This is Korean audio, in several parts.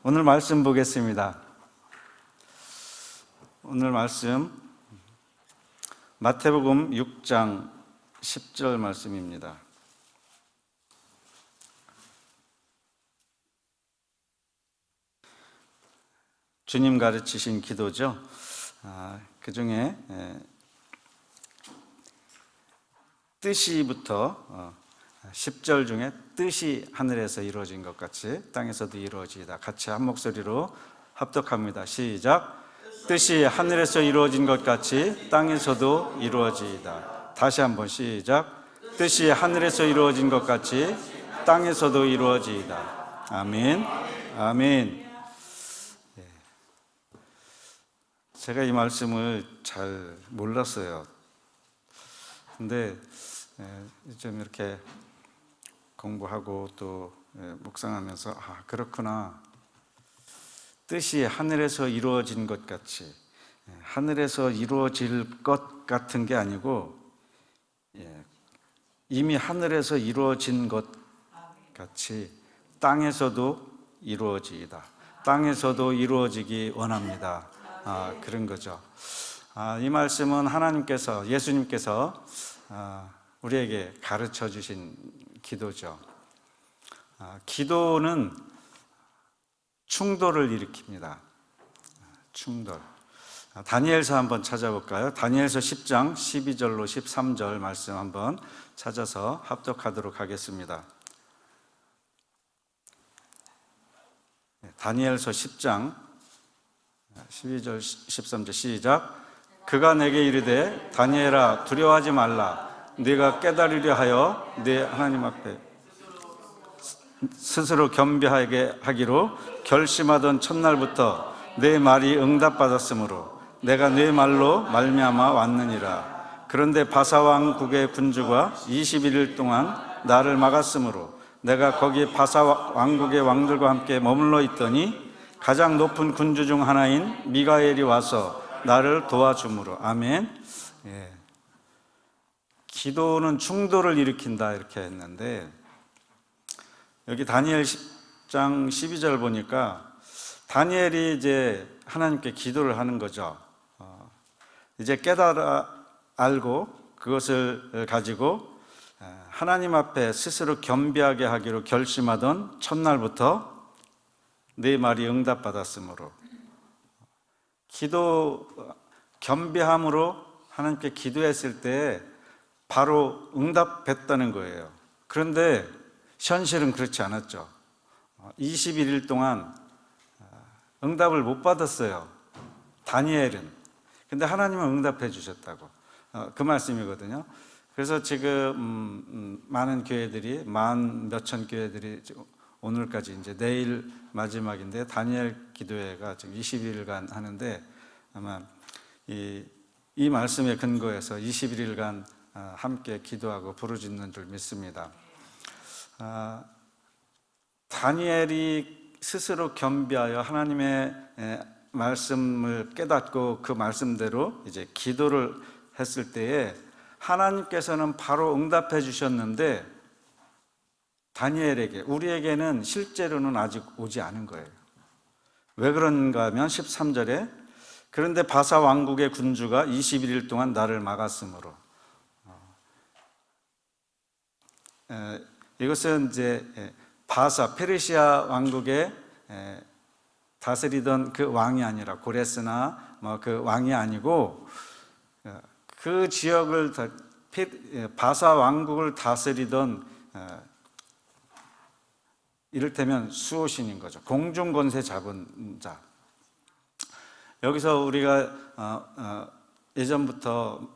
오늘 말씀 보겠습니다. 오늘 말씀 마태복음 6장 10절 말씀입니다. 주님 가르치신 기도죠. 그 중에 뜻이부터 10절 중에 뜻이 하늘에서 이루어진 것 같이 땅에서도 이루어지이다. 같이 한 목소리로 합독합니다. 시작. 뜻이 하늘에서 이루어진 것 같이 땅에서도 이루어지이다. 다시 한번 시작. 뜻이 하늘에서 이루어진 것 같이 땅에서도 이루어지이다. 아멘. 아멘. 제가 이 말씀을 잘 몰랐어요. 근데 좀 이렇게 공부하고 또 묵상하면서 그렇구나. 뜻이 하늘에서 이루어진 것 같이, 하늘에서 이루어질 것 같은 게 아니고 이미 하늘에서 이루어진 것 같이 땅에서도 이루어지이다. 땅에서도 이루어지기 원합니다. 그런 거죠. 이 말씀은 하나님께서, 예수님께서 우리에게 가르쳐 주신 기도죠. 기도는 충돌을 일으킵니다. 충돌. 다니엘서 한번 찾아볼까요? 다니엘서 10장 12절로 13절 말씀 한번 찾아서 합독하도록 하겠습니다. 다니엘서 10장 12절 13절 시작. 그가 내게 이르되 다니엘아 두려워하지 말라. 네가 깨달으려 하여 네 하나님 앞에 스스로 겸비하게 하기로 결심하던 첫날부터 내 말이 응답받았으므로 내가 네 말로 말미암아 왔느니라. 그런데 바사 왕국의 군주가 21일 동안 나를 막았으므로 내가 거기 바사 왕국의 왕들과 함께 머물러 있더니 가장 높은 군주 중 하나인 미가엘이 와서 나를 도와주므로. 아멘. 기도는 충돌을 일으킨다 이렇게 했는데, 여기 다니엘 10장 12절 보니까 다니엘이 이제 하나님께 기도를 하는 거죠. 이제 깨달아 알고 그것을 가지고 하나님 앞에 스스로 겸비하게 하기로 결심하던 첫날부터 네 말이 응답받았으므로. 기도 겸비함으로 하나님께 기도했을 때 바로 응답했다는 거예요. 그런데 현실은 그렇지 않았죠. 21일 동안 응답을 못 받았어요, 다니엘은. 근데 하나님은 응답해 주셨다고. 그 말씀이거든요. 그래서 지금 많은 교회들이, 만 몇천 교회들이 오늘까지 이제 내일 마지막인데 다니엘 기도회가 지금 20일간 하는데, 아마 이 말씀에 근거해서 21일간 함께 기도하고 부르짖는 줄 믿습니다. 다니엘이 스스로 겸비하여 하나님의 말씀을 깨닫고 그 말씀대로 이제 기도를 했을 때에 하나님께서는 바로 응답해 주셨는데, 다니엘에게, 우리에게는 실제로는 아직 오지 않은 거예요. 왜 그런가 하면 13절에 그런데 바사 왕국의 군주가 21일 동안 나를 막았으므로. 이것은 이제 바사, 페르시아 왕국의 다스리던 그 왕이 아니라, 고레스나 그 왕이 아니고 그 지역을, 바사 왕국을 다스리던 이를테면 수호신인 거죠. 공중권세 잡은 자. 여기서 우리가 예전부터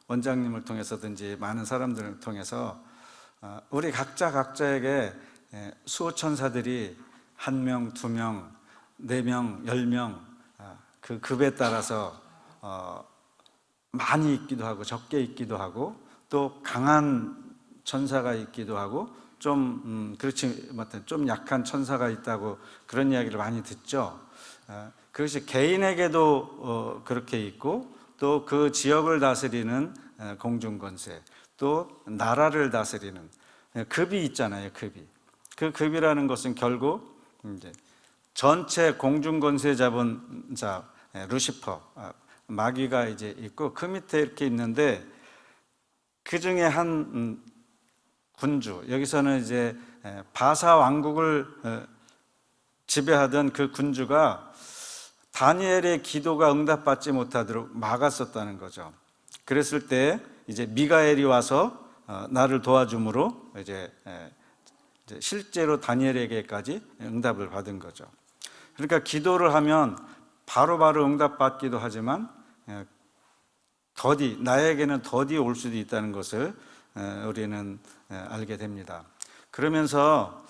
원장님을 통해서든지 많은 사람들을 통해서 우리 각자에게 수호천사들이 1명, 2명, 4명, 10명 그 급에 따라서 많이 있기도 하고 적게 있기도 하고, 또 강한 천사가 있기도 하고 그렇지 못한 좀 약한 천사가 있다고 그런 이야기를 많이 듣죠. 그것이 개인에게도 그렇게 있고, 또 그 지역을 다스리는 공중권세, 또 나라를 다스리는 급이 있잖아요. 급이. 그 급이라는 것은 결국 이제 전체 공중 권세 잡은 자 루시퍼, 마귀가 이제 있고 그 밑에 이렇게 있는데, 그 중에 한 군주, 여기서는 이제 바사 왕국을 지배하던 그 군주가 다니엘의 기도가 응답받지 못하도록 막았었다는 거죠. 그랬을 때 이제 미가엘이 와서 나를 도와줌으로 이제 실제로 다니엘에게까지 응답을 받은 거죠. 그러니까 기도를 하면 바로바로 응답받기도 하지만 나에게는 더디 올 수도 있다는 것을 우리는 알게 됩니다. 그러면서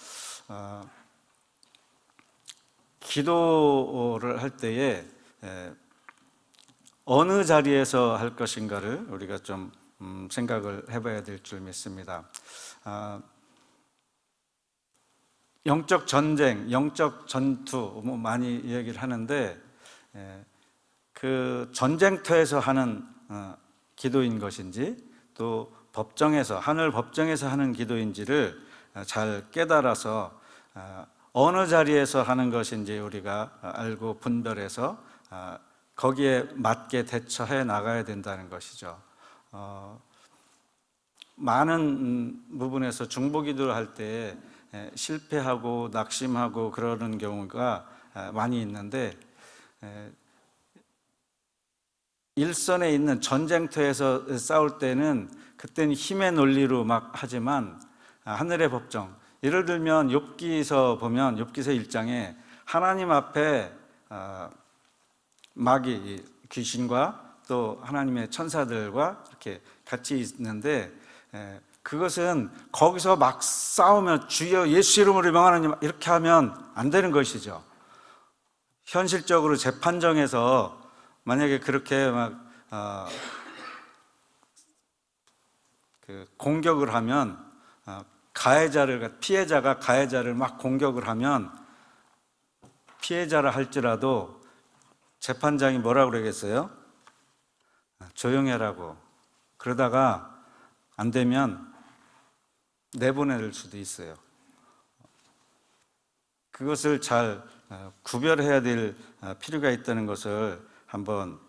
기도를 할 때에 어느 자리에서 할 것인가를 우리가 좀 생각을 해봐야 될 줄 믿습니다. 영적 전쟁, 영적 전투 많이 이야기를 하는데, 그 전쟁터에서 하는 기도인 것인지 또 법정에서, 하늘 법정에서 하는 기도인지를 잘 깨달아서 어느 자리에서 하는 것인지 우리가 알고 분별해서 거기에 맞게 대처해 나가야 된다는 것이죠. 많은 부분에서 중보기도를 할 때 실패하고 낙심하고 그러는 경우가 많이 있는데, 일선에 있는 전쟁터에서 싸울 때는 그때는 힘의 논리로 막 하지만 하늘의 법정, 예를 들면 욥기서 보면 욥기서 1장에 하나님 앞에 마귀, 귀신과 또 하나님의 천사들과 이렇게 같이 있는데, 그것은 거기서 막 싸우면 주여 예수 이름으로 명하노니 이렇게 하면 안 되는 것이죠. 현실적으로 재판정에서 만약에 그렇게 막 공격을 하면, 피해자가 가해자를 막 공격을 하면, 피해자라 할지라도 재판장이 뭐라고 그러겠어요? 조용해라고. 그러다가 안 되면 내보낼 수도 있어요. 그것을 잘 구별해야 될 필요가 있다는 것을 한번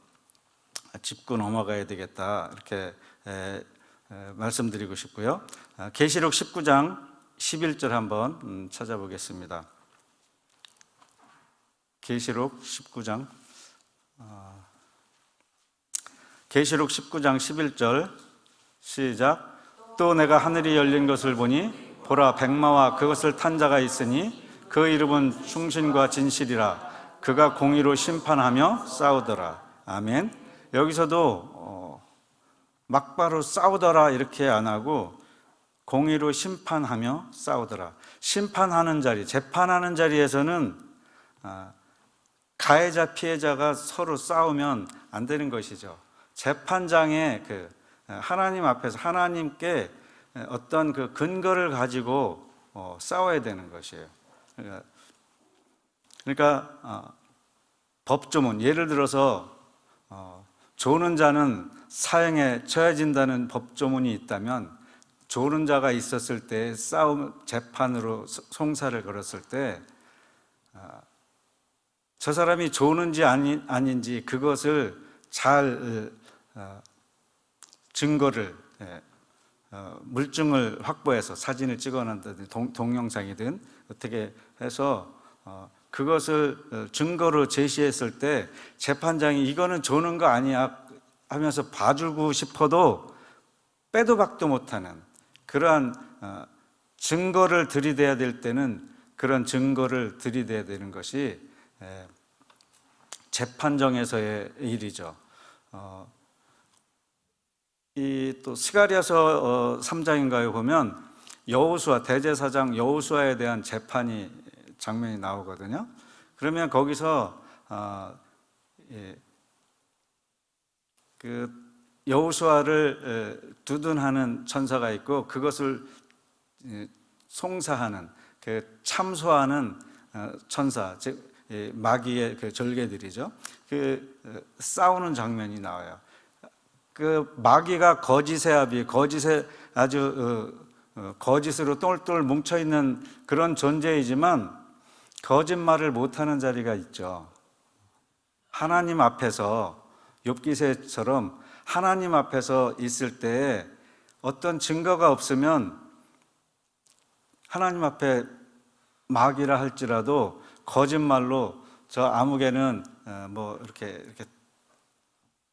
짚고 넘어가야 되겠다, 이렇게 말씀드리고 싶고요. 계시록 19장 11절 한번 찾아보겠습니다. 계시록 19장 11절 시작. 또 내가 하늘이 열린 것을 보니 보라, 백마와 그것을 탄 자가 있으니 그 이름은 충신과 진실이라. 그가 공의로 심판하며 싸우더라. 아멘. 여기서도 막바로 싸우더라 이렇게 안 하고 공의로 심판하며 싸우더라. 심판하는 자리, 재판하는 자리에서는 가해자 피해자가 서로 싸우면 안 되는 것이죠. 재판장에 하나님 앞에서 하나님께 어떤 그 근거를 가지고 싸워야 되는 것이에요. 그러니까 법조문, 예를 들어서 조는 자는 사형에 처해진다는 법조문이 있다면, 조는 자가 있었을 때 재판으로 송사를 걸었을 때 저 사람이 조는지 아닌지 그것을 잘 증거를, 물증을 확보해서 사진을 찍어낸다든지 동영상이든 어떻게 해서 그것을 증거로 제시했을 때 재판장이 이거는 조는 거 아니야 하면서 봐주고 싶어도 빼도 박도 못하는 그러한 증거를 들이대야 될 때는 그런 증거를 들이대야 되는 것이 재판정에서의 일이죠. 이 또 스가랴서 3장인가요 보면 여호수아, 대제사장 여호수아에 대한 재판이 장면이 나오거든요. 그러면 거기서 그 여호수아를 두둔하는 천사가 있고 그것을 송사하는, 참소하는 천사, 즉 마귀의 그 절개들이죠. 싸우는 장면이 나와요. 그 마귀가 거짓에 아주 거짓으로 똘똘 뭉쳐 있는 그런 존재이지만 거짓말을 못하는 자리가 있죠. 하나님 앞에서, 욥기서처럼 하나님 앞에서 있을 때 어떤 증거가 없으면 하나님 앞에 막이라 할지라도 거짓말로 저 아무개는 뭐 이렇게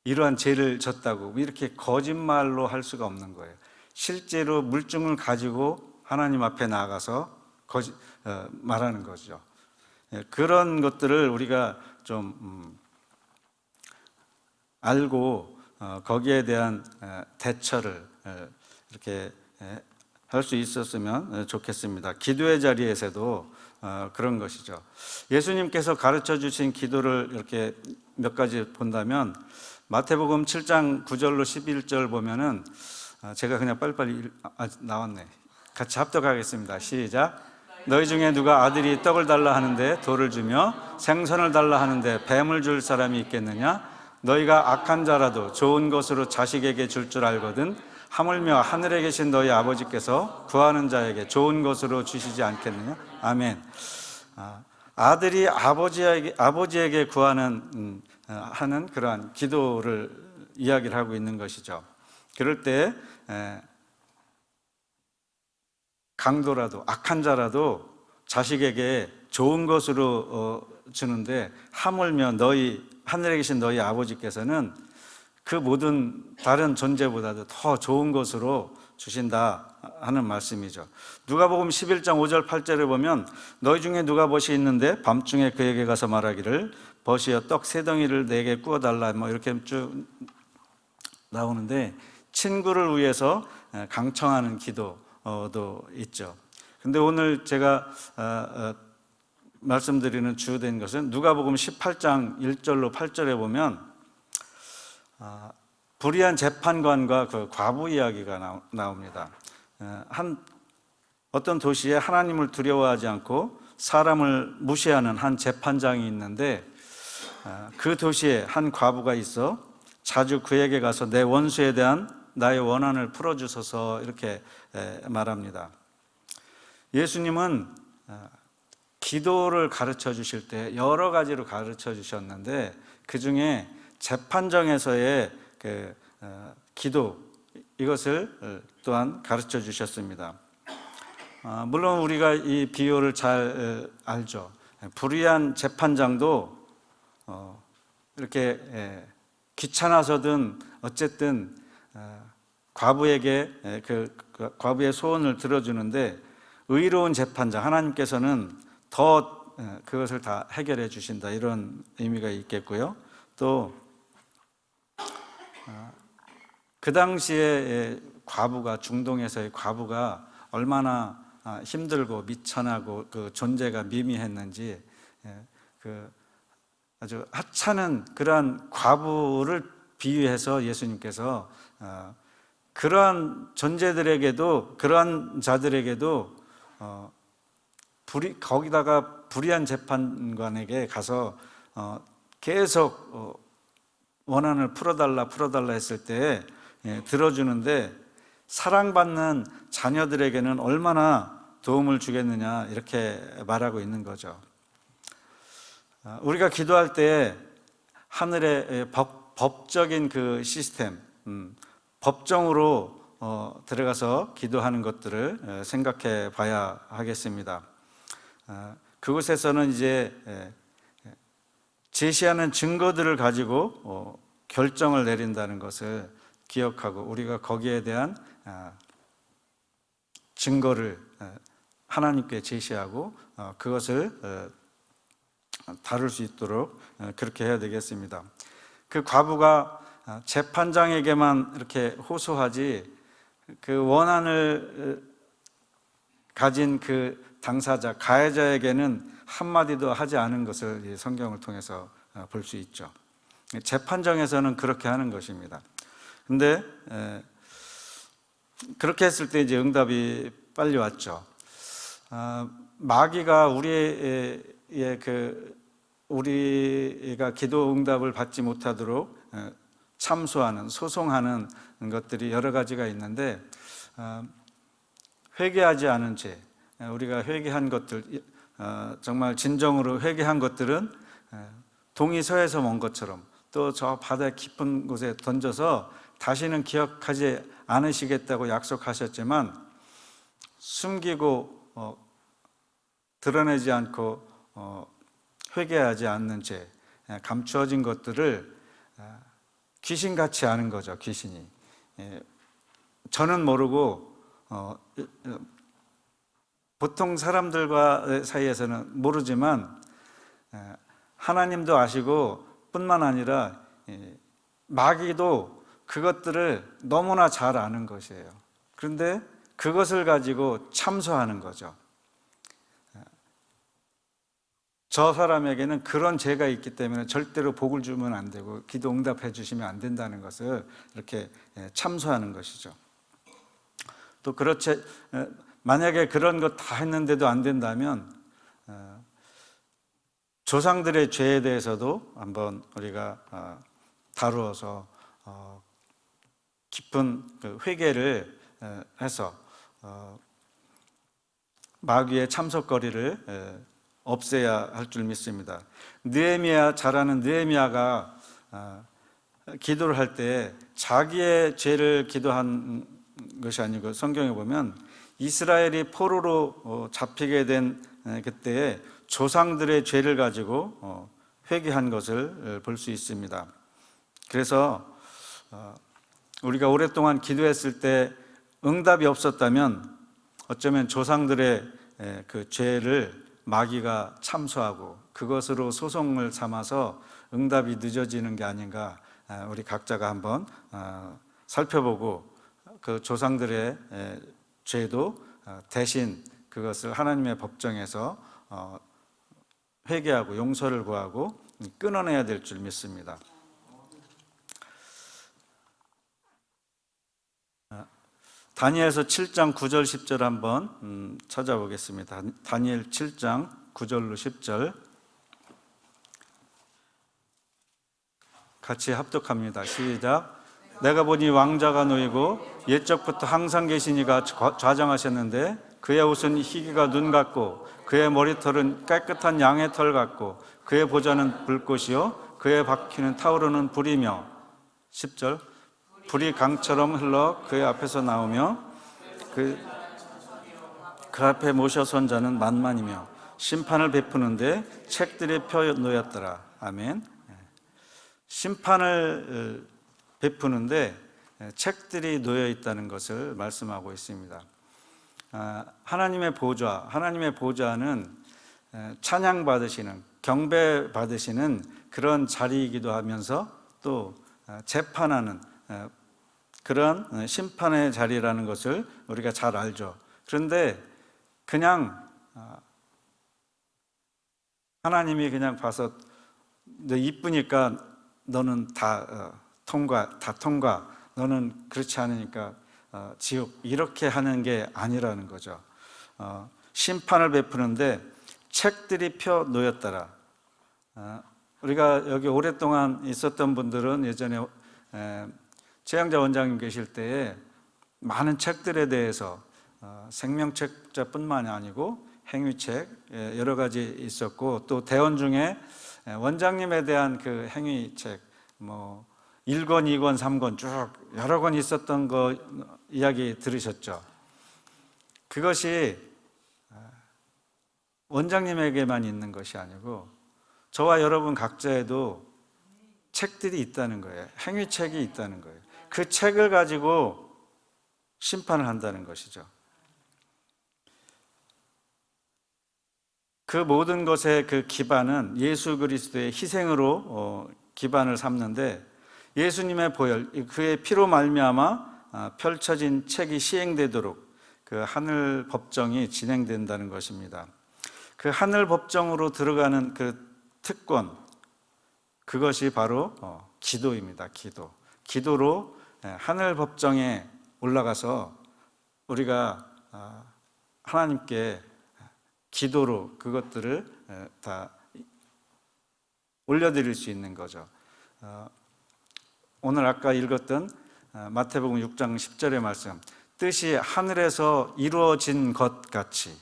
이러한 죄를 졌다고 이렇게 거짓말로 할 수가 없는 거예요. 실제로 물증을 가지고 하나님 앞에 나가서 말하는 거죠. 그런 것들을 우리가 좀 알고 거기에 대한 대처를 이렇게 할 수 있었으면 좋겠습니다. 기도의 자리에서도 그런 것이죠. 예수님께서 가르쳐 주신 기도를 이렇게 몇 가지 본다면 마태복음 7장 9절로 11절 보면은 제가 그냥 빨리빨리 나왔네. 같이 합독하겠습니다. 시작. 너희 중에 누가 아들이 떡을 달라 하는데 돌을 주며 생선을 달라 하는데 뱀을 줄 사람이 있겠느냐? 너희가 악한 자라도 좋은 것으로 자식에게 줄 줄 알거든 하물며 하늘에 계신 너희 아버지께서 구하는 자에게 좋은 것으로 주시지 않겠느냐? 아멘. 아들이 아버지에게 구하는 하는 그러한 기도를 이야기를 하고 있는 것이죠. 그럴 때 강도라도 악한 자라도 자식에게 좋은 것으로 주는데 하물며 너희 하늘에 계신 너희 아버지께서는 그 모든 다른 존재보다도 더 좋은 것으로 주신다 하는 말씀이죠. 누가복음 11장 5절 8절에 보면 너희 중에 누가 벗이 있는데 밤중에 그에게 가서 말하기를 벗이여 떡 세 덩이를 내게 구워달라 뭐 이렇게 쭉 나오는데 친구를 위해서 강청하는 기도도 있죠. 근데 오늘 제가 말씀드리는 주된 것은 누가복음 18장 1절로 8절에 보면 불의한 재판관과 그 과부 이야기가 나옵니다. 어떤 도시에 하나님을 두려워하지 않고 사람을 무시하는 한 재판장이 있는데 그 도시에 한 과부가 있어 자주 그에게 가서 내 원수에 대한 나의 원한을 풀어주소서 이렇게 말합니다. 예수님은 기도를 가르쳐 주실 때 여러 가지로 가르쳐 주셨는데 그 중에 재판정에서의 기도 이것을 또한 가르쳐 주셨습니다. 물론 우리가 이 비유를 잘 알죠. 불의한 재판장도 이렇게 귀찮아서든 어쨌든 과부에게 그 과부의 소원을 들어주는데 의로운 재판장 하나님께서는 더 그것을 다 해결해 주신다 이런 의미가 있겠고요. 또 그 당시에 과부가 중동에서의 과부가 얼마나 힘들고 미천하고 그 존재가 미미했는지 그 아주 하찮은 그러한 과부를 비유해서 예수님께서 그러한 존재들에게도 그러한 자들에게도 거기다가 불의한 재판관에게 가서 계속 원한을 풀어달라 했을 때 들어주는데 사랑받는 자녀들에게는 얼마나 도움을 주겠느냐 이렇게 말하고 있는 거죠. 우리가 기도할 때 하늘의 법적인 그 시스템, 법정으로 들어가서 기도하는 것들을 생각해 봐야 하겠습니다. 그곳에서는 이제 제시하는 증거들을 가지고 결정을 내린다는 것을 기억하고 우리가 거기에 대한 증거를 하나님께 제시하고 그것을 다룰 수 있도록 그렇게 해야 되겠습니다. 그 과부가 재판장에게만 이렇게 호소하지 그 원한을 가진 그 당사자, 가해자에게는 한마디도 하지 않은 것을 성경을 통해서 볼 수 있죠. 재판정에서는 그렇게 하는 것입니다. 근데 그렇게 했을 때 이제 응답이 빨리 왔죠. 마귀가 우리가 기도 응답을 받지 못하도록 참소하는, 소송하는 것들이 여러 가지가 있는데 회개하지 않은 죄, 우리가 회개한 것들, 정말 진정으로 회개한 것들은 동이 서에서 먼 것처럼 또 저 바다 깊은 곳에 던져서 다시는 기억하지 않으시겠다고 약속하셨지만 숨기고 드러내지 않고 회개하지 않는 죄, 감추어진 것들을 귀신같이 아는 거죠. 귀신이. 저는 모르고 보통 사람들과 사이에서는 모르지만 하나님도 아시고 뿐만 아니라 마귀도 그것들을 너무나 잘 아는 것이에요. 그런데 그것을 가지고 참소하는 거죠. 저 사람에게는 그런 죄가 있기 때문에 절대로 복을 주면 안 되고 기도 응답해 주시면 안 된다는 것을 이렇게 참소하는 것이죠. 또 그렇지, 만약에 그런 것 다 했는데도 안 된다면 조상들의 죄에 대해서도 한번 우리가 다루어서 깊은 회개를 해서 마귀의 참석거리를 없애야 할 줄 믿습니다. 느헤미야, 잘하는 느헤미야가 기도를 할 때 자기의 죄를 기도한 것이 아니고 성경에 보면 이스라엘이 포로로 잡히게 된 그때에 조상들의 죄를 가지고 회개한 것을 볼 수 있습니다. 그래서 우리가 오랫동안 기도했을 때 응답이 없었다면 어쩌면 조상들의 그 죄를 마귀가 참소하고 그것으로 소송을 삼아서 응답이 늦어지는 게 아닌가, 우리 각자가 한번 살펴보고 그 조상들의 죄도 대신 그것을 하나님의 법정에서 회개하고 용서를 구하고 끊어내야 될 줄 믿습니다. 다니엘서 7장 9절 10절 한번 찾아보겠습니다. 다니엘 7장 9절로 10절 같이 합독합니다. 시작. 내가 보니 왕자가 놓이고 옛적부터 항상 계신 이가 좌정하셨는데 그의 옷은 희기가 눈 같고 그의 머리털은 깨끗한 양의 털 같고 그의 보좌는 불꽃이요 그의 바퀴는 타오르는 불이며 10절 불이 강처럼 흘러 그의 앞에서 나오며 그 앞에 모셔 선 자는 만만이며 심판을 베푸는데 책들이 펴 놓였더라. 아멘. 심판을 베푸는데 책들이 놓여 있다는 것을 말씀하고 있습니다. 하나님의 보좌는 찬양 받으시는, 경배 받으시는 그런 자리이기도 하면서 또 재판하는 그런 심판의 자리라는 것을 우리가 잘 알죠. 그런데 그냥 하나님이 그냥 봐서 너 이쁘니까 너는 다 통과, 너는 그렇지 않으니까 지옥, 이렇게 하는 게 아니라는 거죠. 심판을 베푸는데 책들이 펴 놓였더라. 우리가 여기 오랫동안 있었던 분들은 예전에 최양자 원장님 계실 때에 많은 책들에 대해서 생명책자뿐만이 아니고 행위책 여러 가지 있었고 또 대원 중에 원장님에 대한 그 행위책 1권, 2권, 3권 쭉 여러 권 있었던 거 이야기 들으셨죠? 그것이 원장님에게만 있는 것이 아니고 저와 여러분 각자에도 책들이 있다는 거예요. 행위책이 있다는 거예요. 그 책을 가지고 심판을 한다는 것이죠. 그 모든 것의 그 기반은 예수 그리스도의 희생으로 기반을 삼는데 예수님의 보혈, 그의 피로 말미암아 펼쳐진 책이 시행되도록 그 하늘 법정이 진행된다는 것입니다. 그 하늘 법정으로 들어가는 그 특권, 그것이 바로 기도입니다. 기도로 하늘 법정에 올라가서 우리가 하나님께 기도로 그것들을 다 올려드릴 수 있는 거죠. 오늘 아까 읽었던 마태복음 6장 10절의 말씀, 뜻이 하늘에서 이루어진 것 같이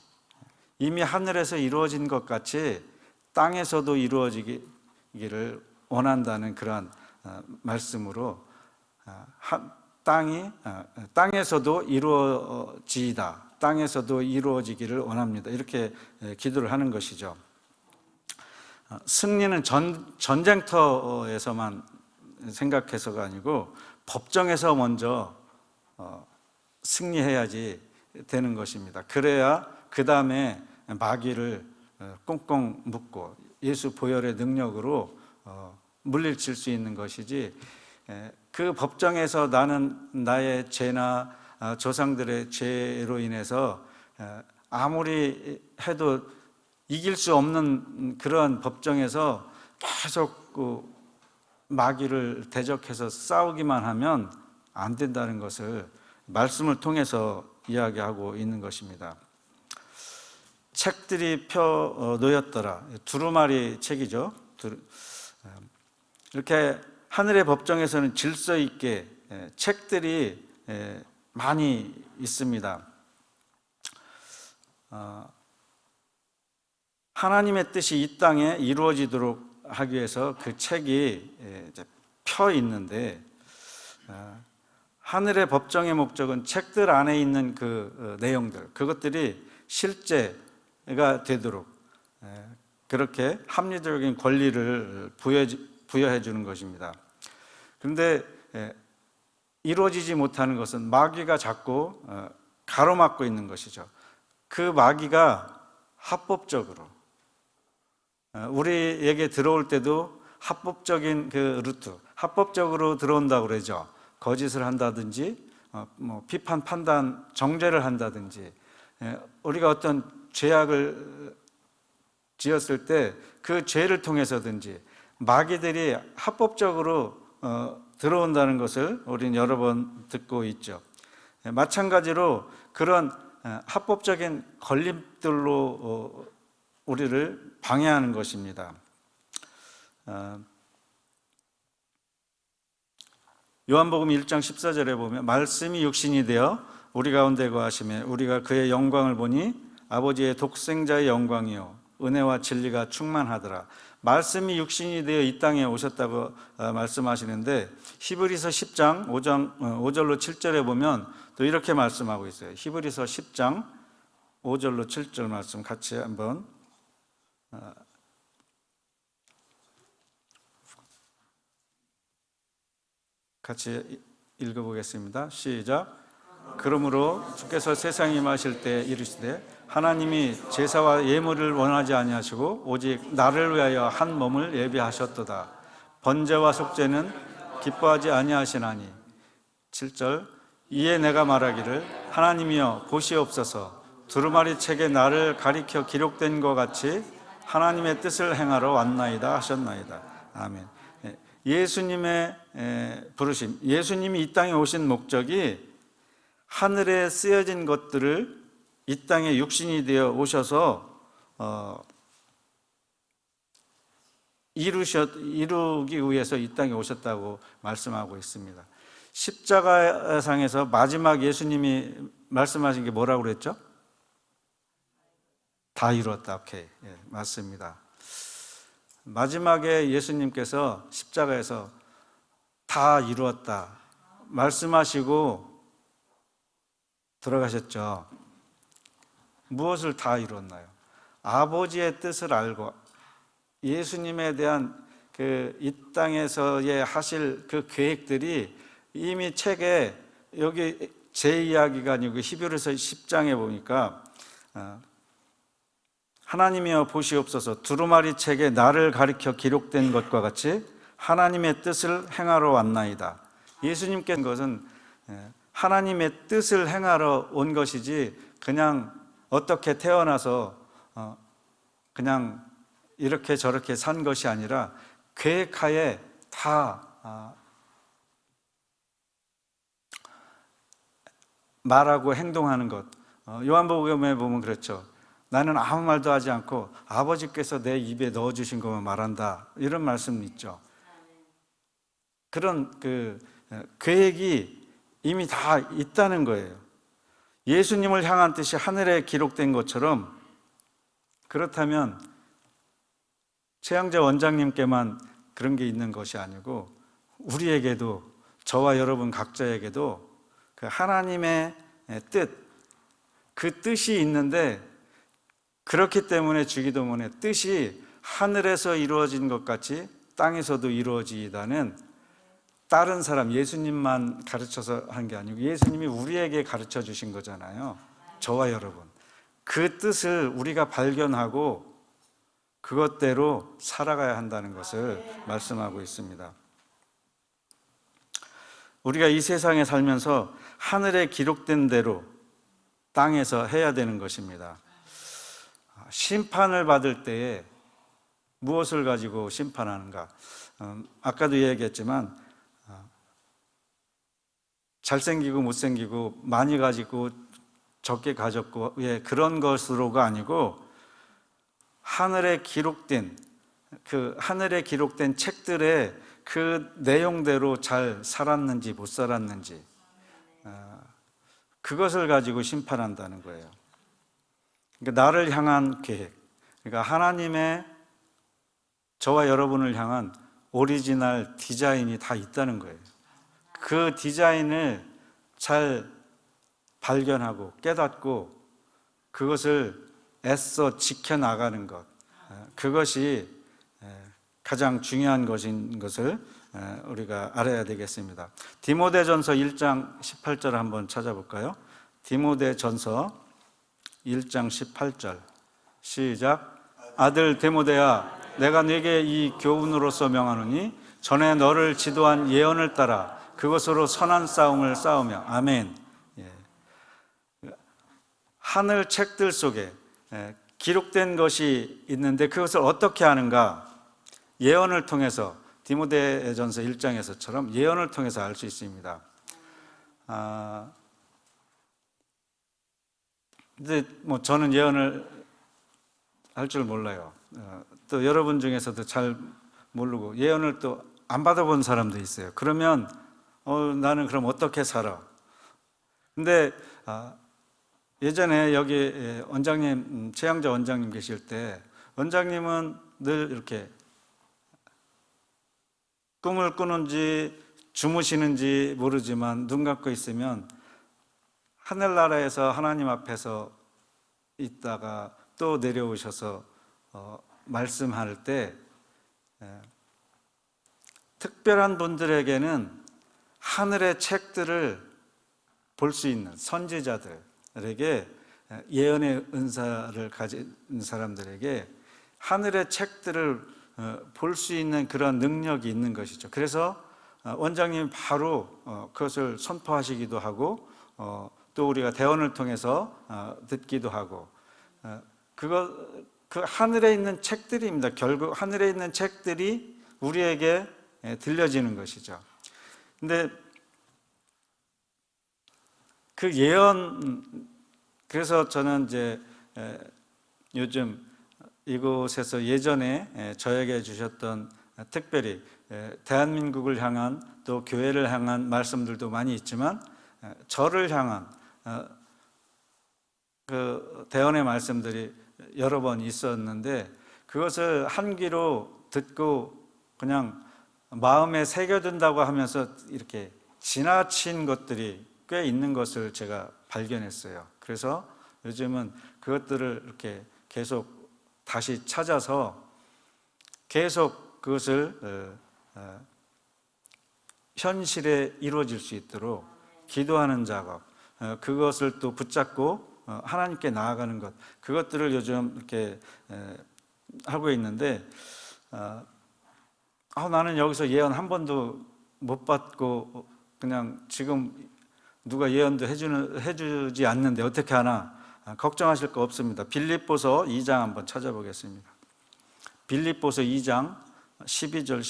이미 하늘에서 이루어진 것 같이 땅에서도 이루어지기를 원한다는 그러한 말씀으로 땅에서도 이루어지이다, 땅에서도 이루어지기를 원합니다, 이렇게 기도를 하는 것이죠. 승리는 전쟁터에서만 생각해서가 아니고 법정에서 먼저 승리해야지 되는 것입니다. 그래야 그 다음에 마귀를 꽁꽁 묶고 예수 보혈의 능력으로 물리칠 수 있는 것이지, 그 법정에서 나는 나의 죄나 조상들의 죄로 인해서 아무리 해도 이길 수 없는 그러한 법정에서 계속 마귀를 대적해서 싸우기만 하면 안 된다는 것을 말씀을 통해서 이야기하고 있는 것입니다. 책들이 펴 놓였더라, 두루마리 책이죠. 이렇게 하늘의 법정에서는 질서 있게 책들이 많이 있습니다. 하나님의 뜻이 이 땅에 이루어지도록 하기 위해서 그 책이 펴 있는데, 하늘의 법정의 목적은 책들 안에 있는 그 내용들, 그것들이 실제가 되도록 그렇게 합리적인 권리를 부여해 주는 것입니다. 그런데 이루어지지 못하는 것은 마귀가 자꾸 가로막고 있는 것이죠. 그 마귀가 합법적으로 우리에게 들어올 때도 합법적인 그 루트, 합법적으로 들어온다고 그러죠. 거짓을 한다든지 비판, 판단, 정죄를 한다든지, 우리가 어떤 죄악을 지었을 때 그 죄를 통해서든지 마귀들이 합법적으로 들어온다는 것을 우리는 여러 번 듣고 있죠. 마찬가지로 그런 합법적인 걸림돌로 우리를 방해하는 것입니다. 요한복음 1장 14절에 보면 말씀이 육신이 되어 우리 가운데 거하시매 우리가 그의 영광을 보니 아버지의 독생자의 영광이요 은혜와 진리가 충만하더라. 말씀이 육신이 되어 이 땅에 오셨다고 말씀하시는데, 히브리서 10장 5절로 7절에 보면 또 이렇게 말씀하고 있어요. 히브리서 10장 5절로 7절 말씀 같이 한번 같이 읽어보겠습니다. 시작. 그러므로 주께서 세상에 임하실 때 이르시되 하나님이 제사와 예물을 원하지 아니하시고 오직 나를 위하여 한 몸을 예비하셨도다. 번제와 속죄는 기뻐하지 아니하시나니. 7절. 이에 내가 말하기를 하나님이여 보시옵소서, 두루마리 책에 나를 가리켜 기록된 것 같이 하나님의 뜻을 행하러 왔나이다 하셨나이다. 아멘. 예수님의 부르심, 예수님이 이 땅에 오신 목적이 하늘에 쓰여진 것들을 이 땅에 육신이 되어 오셔서 이루기 위해서 이 땅에 오셨다고 말씀하고 있습니다. 십자가상에서 마지막 예수님이 말씀하신 게 뭐라고 그랬죠? 다 이루었다. 오케이. 맞습니다. 마지막에 예수님께서 십자가에서 다 이루었다 말씀하시고 돌아가셨죠. 무엇을 다 이뤘나요? 아버지의 뜻을 알고 예수님에 대한 이 땅에서의 하실 그 계획들이 이미 책에, 여기 제 이야기가 아니고 히브리서 10장에 보니까 하나님이여 보시옵소서, 두루마리 책에 나를 가리켜 기록된 것과 같이 하나님의 뜻을 행하러 왔나이다. 예수님께서 것은 하나님의 뜻을 행하러 온 것이지 그냥 어떻게 태어나서 그냥 이렇게 저렇게 산 것이 아니라 계획하에 다 말하고 행동하는 것. 요한복음에 보면 그렇죠. 나는 아무 말도 하지 않고 아버지께서 내 입에 넣어주신 것만 말한다, 이런 말씀 있죠. 그런 그 계획이 이미 다 있다는 거예요. 예수님을 향한 뜻이 하늘에 기록된 것처럼 그렇다면 최양재 원장님께만 그런 게 있는 것이 아니고 우리에게도, 저와 여러분 각자에게도 그 하나님의 뜻, 그 뜻이 있는데, 그렇기 때문에 주기도문의 뜻이 하늘에서 이루어진 것 같이 땅에서도 이루어지다는, 다른 사람, 예수님만 가르쳐서 한 게 아니고 예수님이 우리에게 가르쳐 주신 거잖아요. 저와 여러분, 그 뜻을 우리가 발견하고 그것대로 살아가야 한다는 것을 말씀하고 있습니다. 우리가 이 세상에 살면서 하늘에 기록된 대로 땅에서 해야 되는 것입니다. 심판을 받을 때에 무엇을 가지고 심판하는가? 아까도 이야기했지만 잘생기고 못생기고 많이 가지고 적게 가졌고, 그런 것으로가 아니고 하늘에 기록된 책들의 그 내용대로 잘 살았는지 못 살았는지, 그것을 가지고 심판한다는 거예요. 그러니까 나를 향한 계획, 그러니까 하나님의 저와 여러분을 향한 오리지널 디자인이 다 있다는 거예요. 그 디자인을 잘 발견하고 깨닫고 그것을 애써 지켜나가는 것, 그것이 가장 중요한 것인 것을 우리가 알아야 되겠습니다. 디모데전서 1장 18절 한번 찾아볼까요? 디모데전서 1장 18절 시작. 아들 디모데야, 내가 네게 이 교훈으로서 명하노니 전에 너를 지도한 예언을 따라 그것으로 선한 싸움을 싸우며. 아멘. 하늘 책들 속에 기록된 것이 있는데 그것을 어떻게 하는가? 예언을 통해서, 디모데전서 1장에서처럼 예언을 통해서 알 수 있습니다. 근데 저는 예언을 할 줄 몰라요. 또 여러분 중에서도 잘 모르고 예언을 또 안 받아본 사람도 있어요. 그러면 나는 그럼 어떻게 살아? 근데 예전에 여기 원장님, 최양재 원장님 계실 때 원장님은 늘 이렇게 꿈을 꾸는지 주무시는지 모르지만 눈 감고 있으면 하늘나라에서 하나님 앞에서 있다가 또 내려오셔서 말씀할 때 특별한 분들에게는 하늘의 책들을 볼 수 있는 선지자들에게, 예언의 은사를 가진 사람들에게 하늘의 책들을 볼 수 있는 그런 능력이 있는 것이죠. 그래서 원장님이 바로 그것을 선포하시기도 하고 또 우리가 대언을 통해서 듣기도 하고, 그 하늘에 있는 책들입니다. 결국 하늘에 있는 책들이 우리에게 들려지는 것이죠. 근데 그 예언, 그래서 저는 이제 요즘 이곳에서 예전에 저에게 주셨던, 특별히 대한민국을 향한 또 교회를 향한 말씀들도 많이 있지만 저를 향한 그 대언의 말씀들이 여러 번 있었는데 그것을 한 귀로 듣고 그냥 마음에 새겨둔다고 하면서 이렇게 지나친 것들이 꽤 있는 것을 제가 발견했어요. 그래서 요즘은 그것들을 이렇게 계속 다시 찾아서 계속 그것을 현실에 이루어질 수 있도록 기도하는 작업, 그것을 또 붙잡고 하나님께 나아가는 것, 그것들을 요즘 이렇게 하고 있는데, 나는 여기서 예언 한 번도 못 받고 그냥 지금 누가 예언도 해주지 않는데 어떻게 하나, 걱정하실 거 없습니다. 빌립보서 2장 한번 찾아보겠습니다. 빌립보서 2장 12절,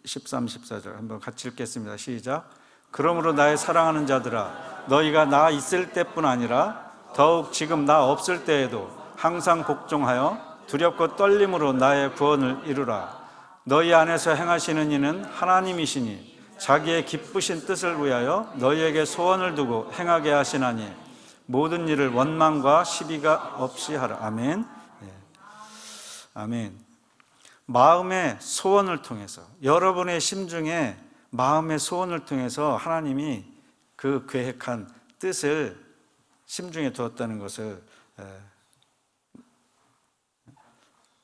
13, 14절 한번 같이 읽겠습니다. 시작. 그러므로 나의 사랑하는 자들아, 너희가 나 있을 때뿐 아니라 더욱 지금 나 없을 때에도 항상 복종하여 두렵고 떨림으로 나의 구원을 이루라. 너희 안에서 행하시는 이는 하나님이시니 자기의 기쁘신 뜻을 위하여 너희에게 소원을 두고 행하게 하시나니 모든 일을 원망과 시비가 없이 하라. 아멘. 아멘. 마음의 소원을 통해서, 여러분의 심중에 마음의 소원을 통해서 하나님이 그 계획한 뜻을 심중에 두었다는 것을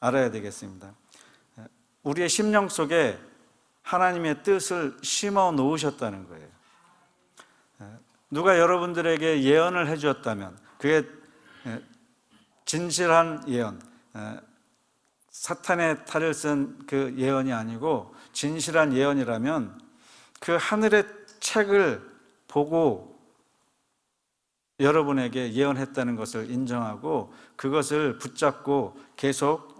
알아야 되겠습니다. 우리의 심령 속에 하나님의 뜻을 심어 놓으셨다는 거예요. 누가 여러분들에게 예언을 해 주었다면 그게 진실한 예언, 사탄의 탈을 쓴 그 예언이 아니고 진실한 예언이라면 그 하늘의 책을 보고 여러분에게 예언했다는 것을 인정하고 그것을 붙잡고 계속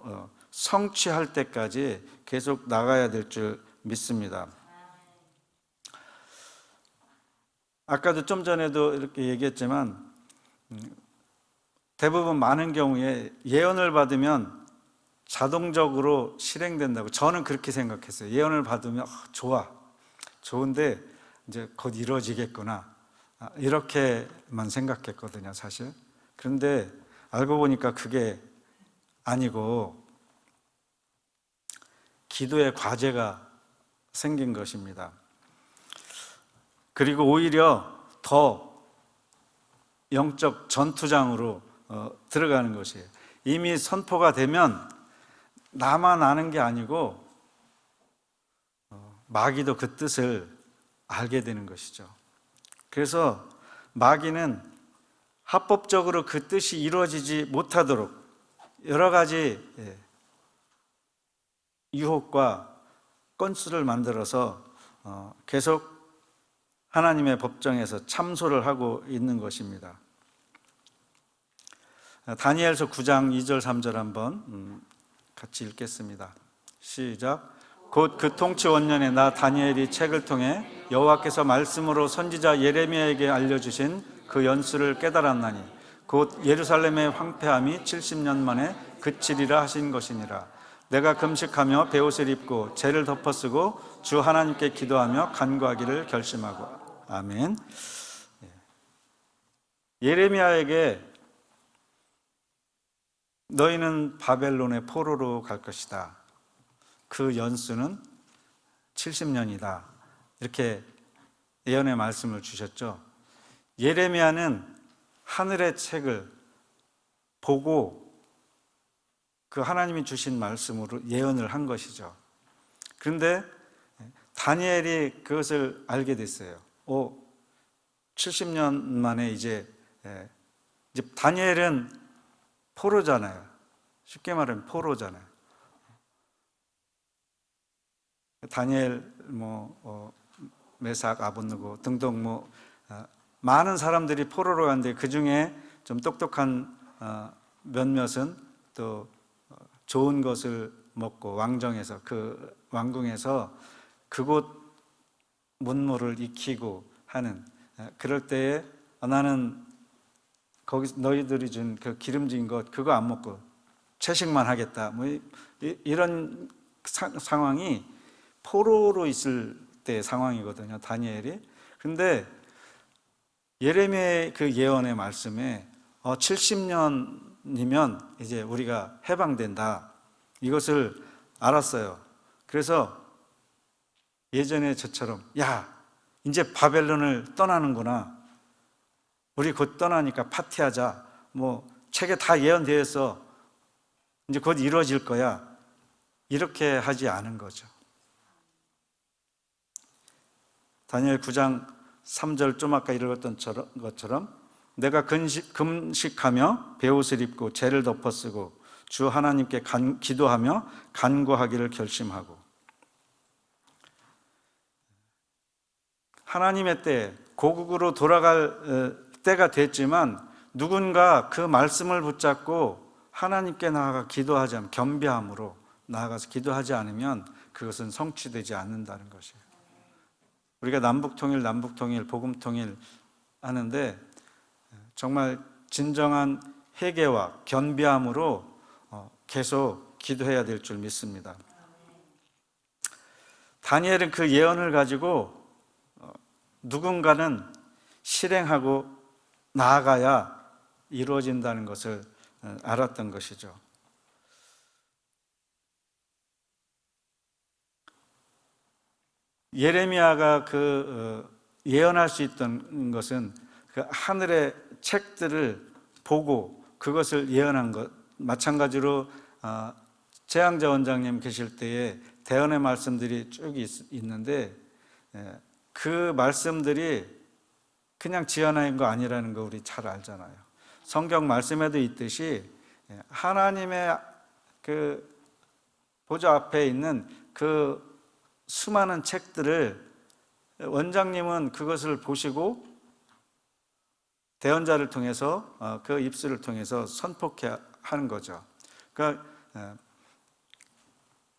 성취할 때까지 계속 나가야 될 줄 믿습니다. 아까도 좀 전에도 이렇게 얘기했지만 대부분 많은 경우에 예언을 받으면 자동적으로 실행된다고 저는 그렇게 생각했어요. 예언을 받으면 좋은데 이제 곧 이루어지겠구나, 이렇게만 생각했거든요, 사실. 그런데 알고 보니까 그게 아니고 기도의 과제가 생긴 것입니다. 그리고 오히려 더 영적 전투장으로 들어가는 것이에요. 이미 선포가 되면 나만 아는 게 아니고 마귀도 그 뜻을 알게 되는 것이죠. 그래서 마귀는 합법적으로 그 뜻이 이루어지지 못하도록 여러 가지 유혹과 건수를 만들어서 계속 하나님의 법정에서 참소를 하고 있는 것입니다. 다니엘서 9장 2절 3절 한번 같이 읽겠습니다. 시작. 곧 그 통치 원년에 나 다니엘이 책을 통해 여호와께서 말씀으로 선지자 예레미야에게 알려주신 그 연수를 깨달았나니 곧 예루살렘의 황폐함이 70년 만에 그치리라 하신 것이니라. 내가 금식하며 베옷을 입고 재를 덮어쓰고 주 하나님께 기도하며 간구하기를 결심하고. 아멘. 예레미야에게 너희는 바벨론의 포로로 갈 것이다. 그 연수는 70년이다. 이렇게 예언의 말씀을 주셨죠. 예레미야는 하늘의 책을 보고 그 하나님이 주신 말씀으로 예언을 한 것이죠. 그런데 다니엘이 그것을 알게 됐어요. 70년 만에 이제 다니엘은 포로잖아요. 쉽게 말하면 포로잖아요. 다니엘, 메삭, 아벳느고 등등 많은 사람들이 포로로 갔는데 그 중에 좀 똑똑한 몇몇은 또 좋은 것을 먹고 왕정에서 그 왕궁에서 그곳 문물을 익히고 하는, 그럴 때에 나는 거기 너희들이 준 그 기름진 것 그거 안 먹고 채식만 하겠다, 이런 상황이 포로로 있을 때 상황이거든요, 다니엘이. 그런데 예레미야의 그 예언의 말씀에 70년이면 이제 우리가 해방된다, 이것을 알았어요. 그래서 예전에 저처럼 이제 바벨론을 떠나는구나, 우리 곧 떠나니까 파티하자, 책에 다 예언되어서 이제 곧 이루어질 거야, 이렇게 하지 않은 거죠. 다니엘 9장 3절 좀 아까 읽었던 것처럼 내가 금식하며 베옷을 입고 재를 덮어쓰고 주 하나님께 기도하며 간구하기를 결심하고, 하나님의 때 고국으로 돌아갈 때가 됐지만 누군가 그 말씀을 붙잡고 하나님께 나아가 기도하지 않으면, 겸비함으로 나아가서 기도하지 않으면 그것은 성취되지 않는다는 것이에요. 우리가 남북통일, 복음통일 하는데 정말 진정한 회개와 겸비함으로 계속 기도해야 될 줄 믿습니다. 다니엘은 그 예언을 가지고 누군가는 실행하고 나아가야 이루어진다는 것을 알았던 것이죠. 예레미야가 예언할 수 있던 것은 그 하늘의 책들을 보고 그것을 예언한 것. 마찬가지로 최양자 원장님 계실 때에 대언의 말씀들이 쭉 있는데 그 말씀들이 그냥 지어낸 거 아니라는 거 우리 잘 알잖아요. 성경 말씀에도 있듯이 하나님의 그 보좌 앞에 있는 그 수많은 책들을 원장님은 그것을 보시고 대언자를 통해서 그 입술을 통해서 선포케 하는 거죠. 그러니까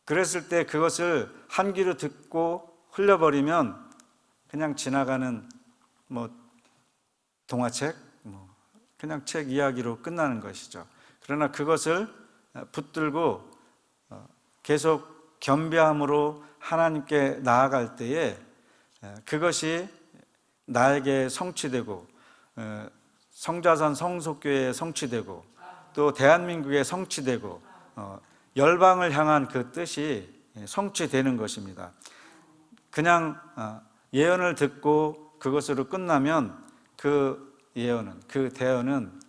그랬을 때 그것을 한 귀로 듣고 흘려버리면 그냥 지나가는 동화책, 그냥 책 이야기로 끝나는 것이죠. 그러나 그것을 붙들고 계속 겸비함으로 하나님께 나아갈 때에 그것이 나에게 성취되고 성자산 성속교회에 성취되고 또 대한민국에 성취되고 열방을 향한 그 뜻이 성취되는 것입니다. 그냥 예언을 듣고 그것으로 끝나면 그 예언은, 그 대언은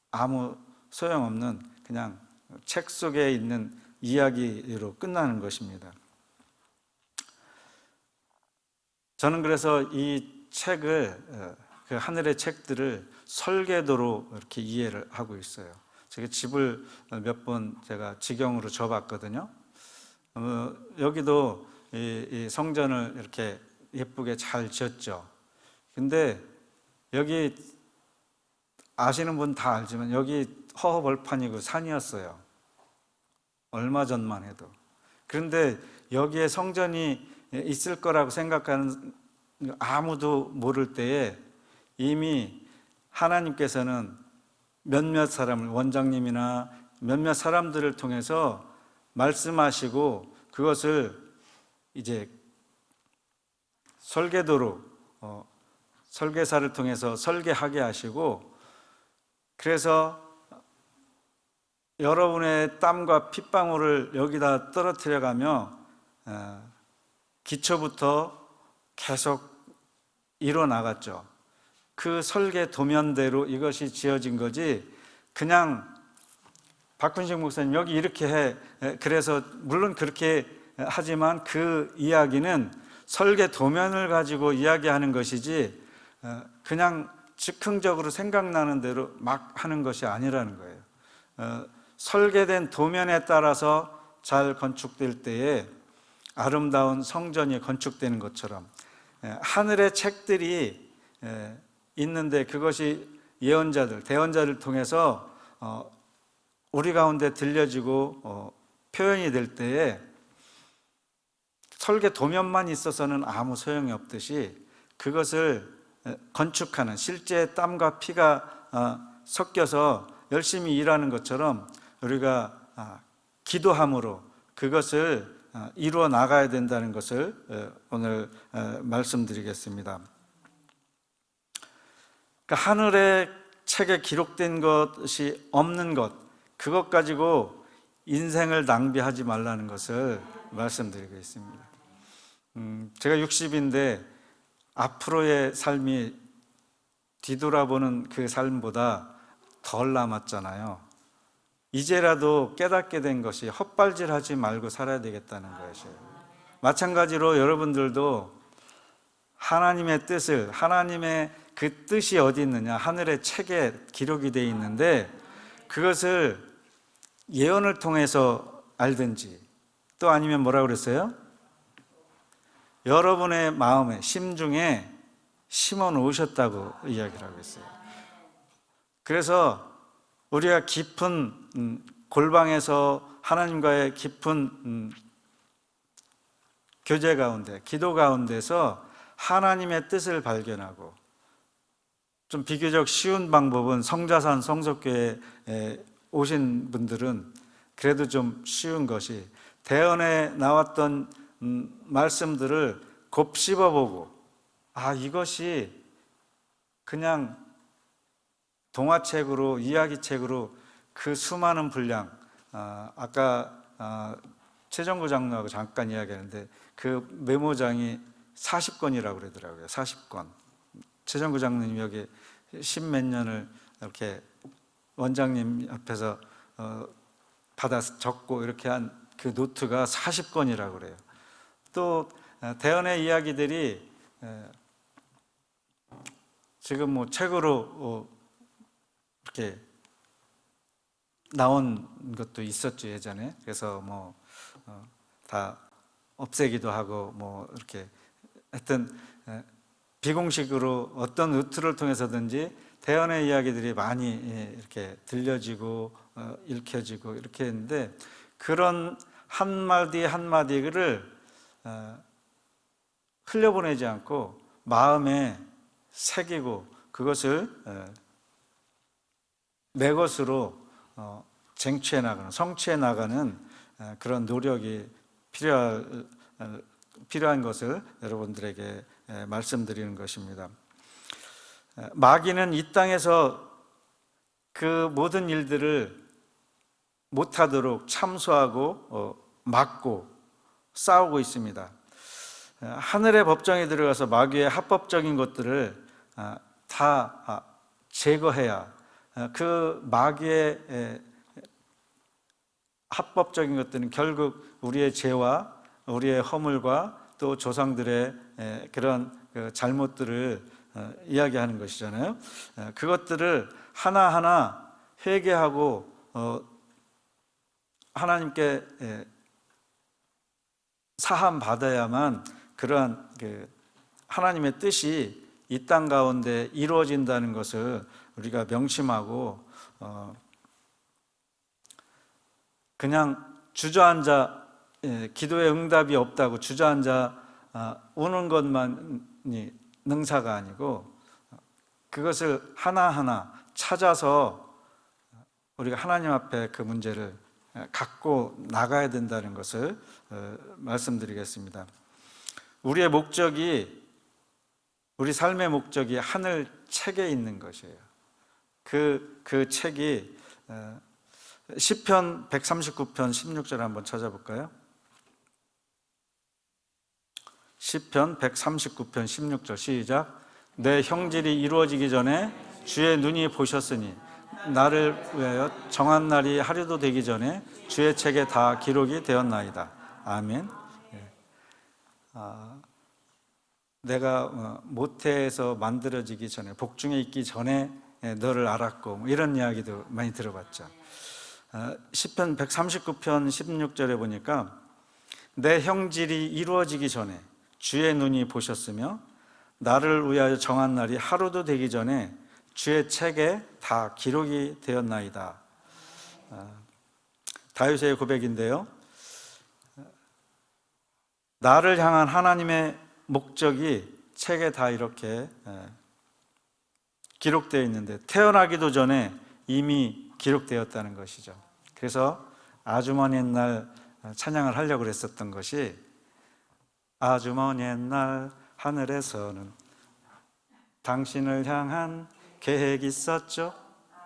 아무 소용없는 그냥 책 속에 있는 이야기로 끝나는 것입니다. 저는 그래서 이 책을, 그 하늘의 책들을 설계도로 이렇게 이해를 하고 있어요. 제가 집을 몇 번 제가 직영으로 줘봤거든요. 여기도 이 성전을 이렇게 예쁘게 잘 지었죠. 근데 여기 아시는 분 다 알지만 여기 허허벌판이고 산이었어요. 얼마 전만 해도. 그런데 여기에 성전이 있을 거라고 생각하는 아무도 모를 때에 이미 하나님께서는 몇몇 사람을, 원장님이나 몇몇 사람들을 통해서 말씀하시고 그것을 이제 설계도로 설계사를 통해서 설계하게 하시고, 그래서 여러분의 땀과 핏방울을 여기다 떨어뜨려 가며 기초부터 계속 이뤄 나갔죠. 그 설계 도면대로 이것이 지어진 거지, 그냥 박훈식 목사님 여기 이렇게 해, 그래서 물론 그렇게 하지만 그 이야기는 설계 도면을 가지고 이야기하는 것이지 그냥 즉흥적으로 생각나는 대로 막 하는 것이 아니라는 거예요. 설계된 도면에 따라서 잘 건축될 때에 아름다운 성전이 건축되는 것처럼 하늘의 책들이 있는데 그것이 예언자들, 대언자를 통해서 우리 가운데 들려지고 표현이 될 때에 설계 도면만 있어서는 아무 소용이 없듯이 그것을 건축하는, 실제 땀과 피가 섞여서 열심히 일하는 것처럼 우리가 기도함으로 그것을 이루어 나가야 된다는 것을 오늘 말씀드리겠습니다. 그러니까 하늘의 책에 기록된 것이 없는 것, 그것 가지고 인생을 낭비하지 말라는 것을 말씀드리고 있습니다. 제가 60인데 앞으로의 삶이 뒤돌아보는 그 삶보다 덜 남았잖아요. 이제라도 깨닫게 된 것이 헛발질하지 말고 살아야 되겠다는 것이에요. 마찬가지로 여러분들도 하나님의 뜻을, 하나님의 그 뜻이 어디 있느냐, 하늘의 책에 기록이 되어 있는데 그것을 예언을 통해서 알든지, 또 아니면 뭐라고 그랬어요? 여러분의 마음에, 심중에 심어 놓으셨다고 이야기를 하고 있어요. 그래서 우리가 깊은 골방에서 하나님과의 깊은 교제 가운데, 기도 가운데서 하나님의 뜻을 발견하고, 좀 비교적 쉬운 방법은 성자산 성속교회에 오신 분들은 그래도 좀 쉬운 것이 대언에 나왔던 말씀들을 곱씹어보고, 이것이 그냥 동화책으로, 이야기책으로 그 수많은 분량, 아까 최정구 장로하고 잠깐 이야기하는데 그 메모장이 40권이라고 그러더라고요. 40권. 최정구 장로님 여기 10몇 년을 이렇게 원장님 앞에서 받아서 적고 이렇게 한 그 노트가 40권이라고 그래요. 또 대언의 이야기들이 지금 뭐 책으로 이렇게 나온 것도 있었죠, 예전에. 그래서 뭐 다 없애기도 하고 뭐 이렇게 하여튼 비공식으로 어떤 루트를 통해서든지 대언의 이야기들이 많이 이렇게 들려지고 읽혀지고 이렇게 했는데, 그런 한마디 한마디를 흘려보내지 않고 마음에 새기고 그것을 내 것으로 쟁취해 나가는, 성취해 나가는 그런 노력이 필요한 것을 여러분들에게 말씀드리는 것입니다. 마귀는 이 땅에서 그 모든 일들을 못하도록 참수하고 막고 싸우고 있습니다. 하늘의 법정에 들어가서 마귀의 합법적인 것들을 다 제거해야 그 마귀의 합법적인 것들은 결국 우리의 죄와 우리의 허물과 또 조상들의 그런 잘못들을 이야기하는 것이잖아요. 그것들을 하나하나 회개하고 하나님께 사함 받아야만 그러한 하나님의 뜻이 이 땅 가운데 이루어진다는 것을 우리가 명심하고 그냥 주저앉아 기도의 응답이 없다고 주저앉아 우는 것만이 능사가 아니고, 그것을 하나하나 찾아서 우리가 하나님 앞에 그 문제를 갖고 나가야 된다는 것을 말씀드리겠습니다. 우리의 목적이, 우리 삶의 목적이 하늘 책에 있는 것이에요. 그 책이 시편 139편 16절 한번 찾아볼까요? 시편 139편 16절 시작. 내 형질이 이루어지기 전에 주의 눈이 보셨으니 나를 위하여 정한 날이 하루도 되기 전에 주의 책에 다 기록이 되었나이다. 아멘. 내가 모태에서 만들어지기 전에, 복중에 있기 전에 너를 알았고, 뭐 이런 이야기도 많이 들어봤죠. 시편 139편 16절에 보니까 내 형질이 이루어지기 전에 주의 눈이 보셨으며 나를 위하여 정한 날이 하루도 되기 전에 주의 책에 다 기록이 되었나이다. 다윗의 고백인데요, 나를 향한 하나님의 목적이 책에 다 이렇게 기록되어 있는데 태어나기도 전에 이미 기록되었다는 것이죠. 그래서 아주 먼 옛날 찬양을 하려고 했었던 것이, 아주 먼 옛날 하늘에서는 당신을 향한 계획이 있었죠.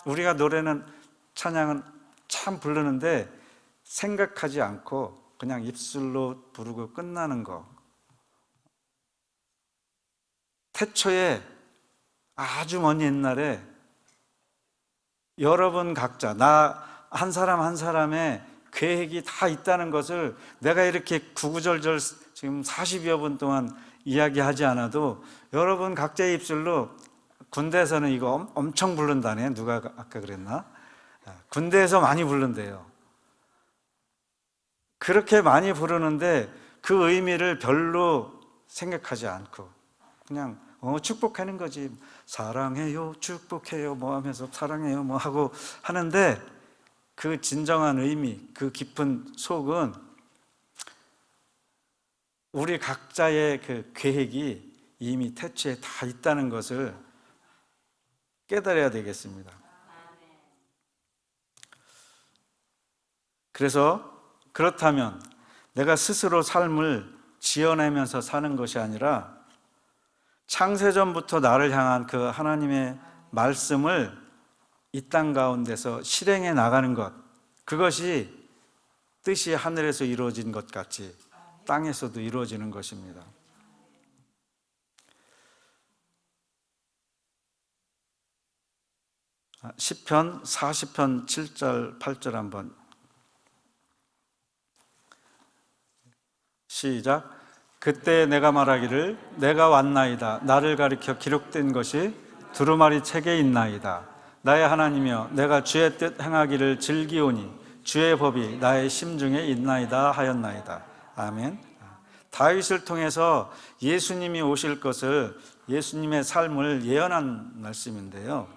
우리가 노래는, 찬양은 참 부르는데 생각하지 않고 그냥 입술로 부르고 끝나는 거. 태초에 아주 먼 옛날에 여러분 각자, 나 한 사람 한 사람의 계획이 다 있다는 것을 내가 이렇게 구구절절 지금 40여 분 동안 이야기하지 않아도 여러분 각자의 입술로, 군대에서는 이거 엄청 부른다네. 누가 아까 그랬나? 군대에서 많이 부른대요. 그렇게 많이 부르는데 그 의미를 별로 생각하지 않고 그냥 축복하는 거지. 사랑해요, 축복해요 뭐 하면서 사랑해요 뭐 하고 하는데, 그 진정한 의미, 그 깊은 속은 우리 각자의 그 계획이 이미 태초에 다 있다는 것을 깨달아야 되겠습니다. 그래서 그렇다면 내가 스스로 삶을 지어내면서 사는 것이 아니라 창세전부터 나를 향한 그 하나님의 말씀을 이 땅 가운데서 실행해 나가는 것, 그것이 뜻이 하늘에서 이루어진 것 같이 땅에서도 이루어지는 것입니다. 시편 40편 7절 8절 한번 시작. 그때 내가 말하기를 내가 왔나이다. 나를 가리켜 기록된 것이 두루마리 책에 있나이다. 나의 하나님이여 내가 주의 뜻 행하기를 즐기오니 주의 법이 나의 심중에 있나이다 하였나이다. 아멘. 다윗을 통해서 예수님이 오실 것을, 예수님의 삶을 예언한 말씀인데요,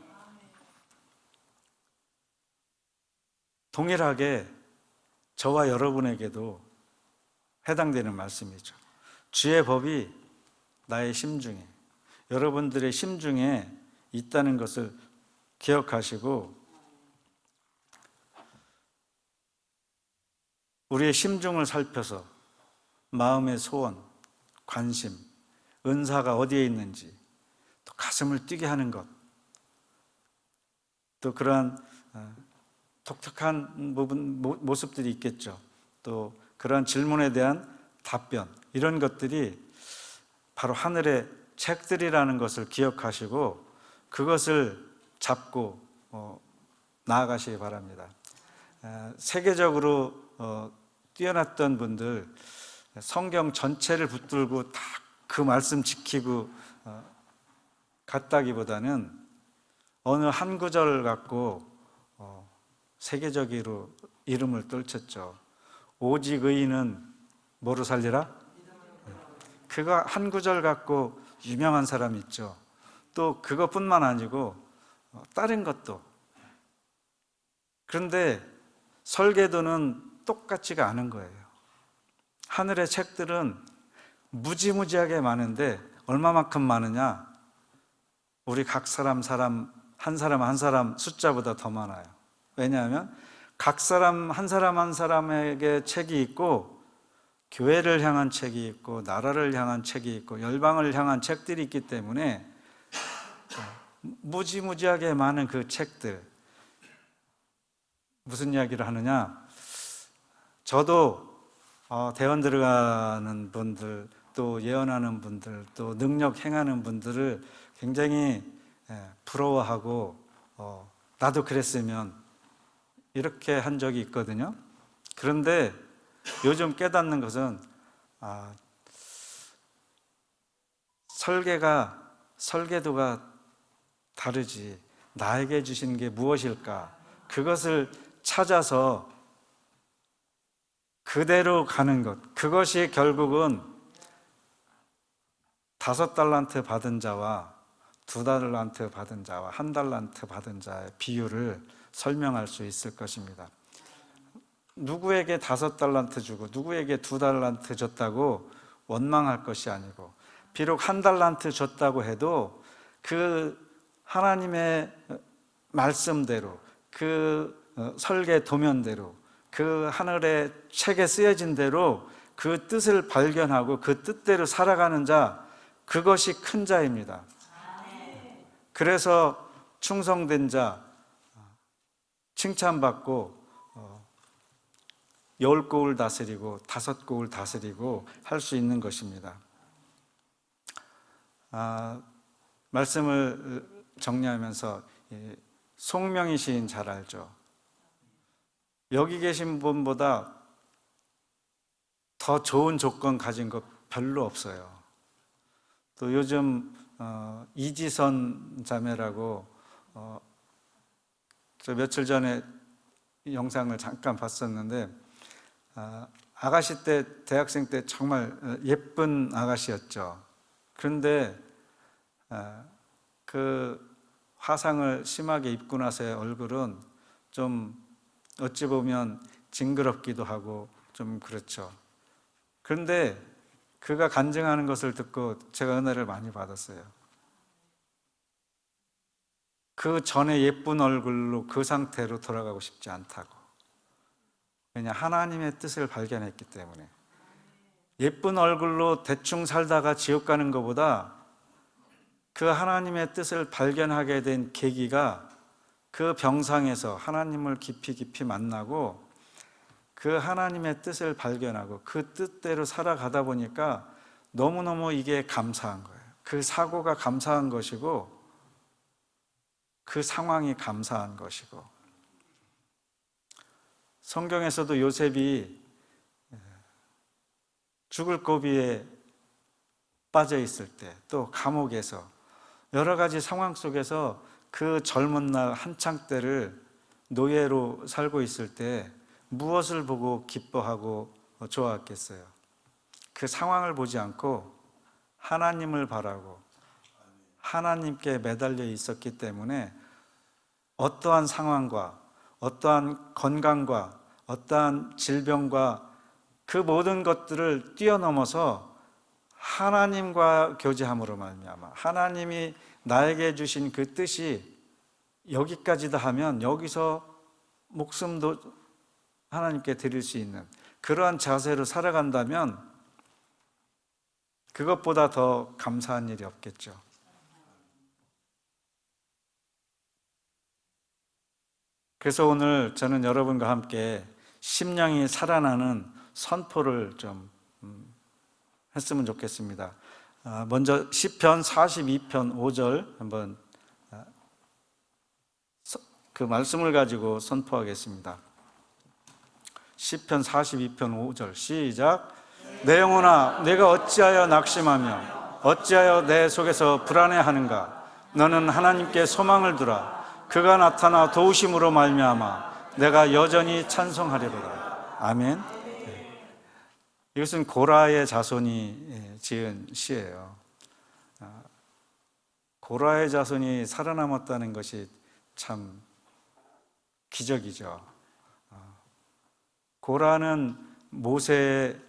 동일하게 저와 여러분에게도 해당되는 말씀이죠. 주의 법이 나의 심중에, 여러분들의 심중에 있다는 것을 기억하시고, 우리의 심중을 살펴서 마음의 소원, 관심, 은사가 어디에 있는지, 또 가슴을 뛰게 하는 것, 또 그러한 독특한 모습들이 있겠죠. 또 그러한 질문에 대한 답변, 이런 것들이 바로 하늘의 책들이라는 것을 기억하시고 그것을 잡고 나아가시기 바랍니다. 세계적으로 뛰어났던 분들, 성경 전체를 붙들고 다 그 말씀 지키고 갔다기보다는 어느 한 구절 갖고 세계적으로 이름을 떨쳤죠. 오직 의인은 뭐로 살리라? 그거 한 구절 갖고 유명한 사람이 있죠. 또 그것뿐만 아니고 다른 것도. 그런데 설계도는 똑같지가 않은 거예요. 하늘의 책들은 무지무지하게 많은데 얼마만큼 많으냐? 우리 각 사람 한 사람 숫자보다 더 많아요. 왜냐하면 각 사람 한 사람에게 책이 있고, 교회를 향한 책이 있고, 나라를 향한 책이 있고, 열방을 향한 책들이 있기 때문에 무지무지하게 많은 그 책들, 무슨 이야기를 하느냐? 저도 대원 들어가는 분들, 또 예언하는 분들, 또 능력 행하는 분들을 굉장히 부러워하고 나도 그랬으면 이렇게 한 적이 있거든요. 그런데 요즘 깨닫는 것은 설계도가 다르지. 나에게 주신 게 무엇일까? 그것을 찾아서 그대로 가는 것, 그것이 결국은 5달란트 받은 자와 2달란트 받은 자와 1달란트 받은 자의 비율을 설명할 수 있을 것입니다. 누구에게 5달란트 주고 누구에게 2달란트 줬다고 원망할 것이 아니고, 비록 1달란트 줬다고 해도 그 하나님의 말씀대로, 그 설계 도면대로, 그 하늘의 책에 쓰여진 대로 그 뜻을 발견하고 그 뜻대로 살아가는 자, 그것이 큰 자입니다. 그래서 충성된 자, 칭찬받고 10곡을 다스리고 5곡을 다스리고 할 수 있는 것입니다. 말씀을 정리하면서 송명희 시인 잘 알죠? 여기 계신 분보다 더 좋은 조건 가진 거 별로 없어요. 또 요즘 이지선 자매라고 저 며칠 전에 영상을 잠깐 봤었는데, 아가씨 때, 대학생 때 정말 예쁜 아가씨였죠. 그런데 그 화상을 심하게 입고 나서의 얼굴은 좀 어찌 보면 징그럽기도 하고 좀 그렇죠. 그런데 그가 간증하는 것을 듣고 제가 은혜를 많이 받았어요. 그 전에 예쁜 얼굴로 그 상태로 돌아가고 싶지 않다고. 왜냐, 하나님의 뜻을 발견했기 때문에. 예쁜 얼굴로 대충 살다가 지옥 가는 것보다 그 하나님의 뜻을 발견하게 된 계기가 그 병상에서 하나님을 깊이 만나고 그 하나님의 뜻을 발견하고 그 뜻대로 살아가다 보니까 너무너무 이게 감사한 거예요. 그 사고가 감사한 것이고 그 상황이 감사한 것이고, 성경에서도 요셉이 죽을 고비에 빠져 있을 때, 또 감옥에서 여러 가지 상황 속에서 그 젊은 날 한창 때를 노예로 살고 있을 때 무엇을 보고 기뻐하고 좋아했겠어요? 그 상황을 보지 않고 하나님을 바라고 하나님께 매달려 있었기 때문에 어떠한 상황과 어떠한 건강과 어떠한 질병과 그 모든 것들을 뛰어넘어서 하나님과 교제함으로 말미암아 하나님이 나에게 주신 그 뜻이 여기까지다 하면 여기서 목숨도 하나님께 드릴 수 있는 그러한 자세로 살아간다면 그것보다 더 감사한 일이 없겠죠. 그래서 오늘 저는 여러분과 함께 심령이 살아나는 선포를 좀 했으면 좋겠습니다. 먼저 시편 42편 5절 한번 그 말씀을 가지고 선포하겠습니다. 시편 42편 5절 시작. 내 영혼아 내가 어찌하여 낙심하며 어찌하여 내 속에서 불안해하는가. 너는 하나님께 소망을 두라. 그가 나타나 도우심으로 말미암아 내가 여전히 찬송하리로다. 아멘. 이것은 고라의 자손이 지은 시예요. 고라의 자손이 살아남았다는 것이 참 기적이죠. 고라는 모세의